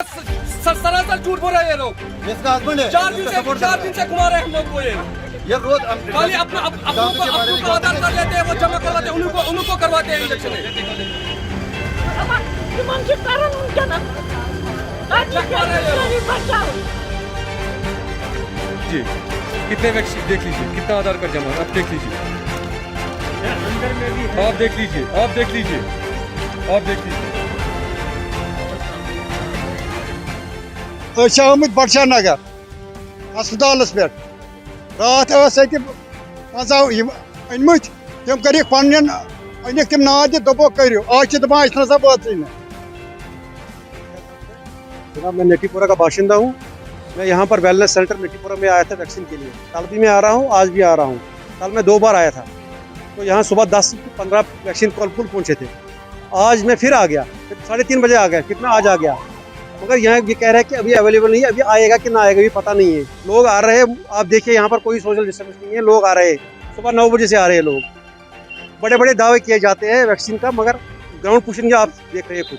सरासर झूठ बोल रहे हैं ये लोग। इसका हस्बैंड है, 4 दिन से घुमा रहे हैं हम लोग को ये रोज खाली अपना आधार कार्ड लेते हैं, वो जमा करवाते हैं, उनको करवाते हैं इलेक्शन में। जी कितने वैक्सीन देख लीजिए, कितना आधार कार्ड जमा है, आप देख लीजिए, आप देख लीजिए, आप देख लीजिए, आप देख लीजिए। आमत बडशाह नगर अस्पताल पे रात अनमत तम कर अनिक तम नाद दपो करो आज दपान नसा बात जनाब मैं नेटीपुरा का बाशिंदा हूँ। मैं यहाँ पर वेलनेस सेंटर नेटीपुरा में आया था वैक्सीन के लिए। कल भी मैं आ रहा हूँ, आज भी आ रहा हूँ। कल मैं 2 बार आया था, तो यहाँ सुबह 10 से 15 वैक्सीन कॉलपुल पहुँचे थे। आज मैं फिर आ गया, फिर 3:30 बजे आ गया, कितना आज आ गया। मगर यहाँ ये कह रहे हैं कि अभी अवेलेबल नहीं है, अभी आएगा कि ना आएगा भी पता नहीं है। लोग आ रहे हैं, आप देखिए यहाँ पर कोई सोशल डिस्टेंस नहीं है, लोग आ रहे हैं। सुबह 9 बजे से आ रहे हैं लोग। बड़े बड़े दावे किए जाते हैं वैक्सीन का, मगर ग्राउंड पुशिंग आप देख रहे हैं खुद।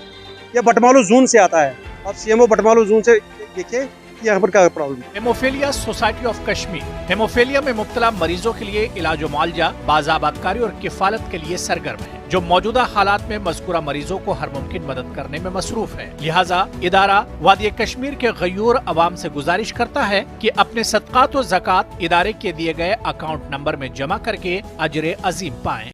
ये बटमालू जोन से आता है, आप सीएमओ बटमालू जोन से देखिए यहाँ पर क्या प्रॉब्लम है। Haemophilia society of Kashmir haemophilia में मुब्तला मरीजों के लिए इलाज मुआवजा, बाज़ाबातकारी और किफालत के लिए सरगर्म है, जो मौजूदा हालात में मज़कूरा मरीजों को हर मुमकिन मदद करने में मसरूफ है। लिहाजा इदारा वादी कश्मीर के गयूर अवाम से गुजारिश करता है कि अपने सदकात और ज़कात इदारे के दिए गए अकाउंट नंबर में जमा करके अजर अजीम पाएं।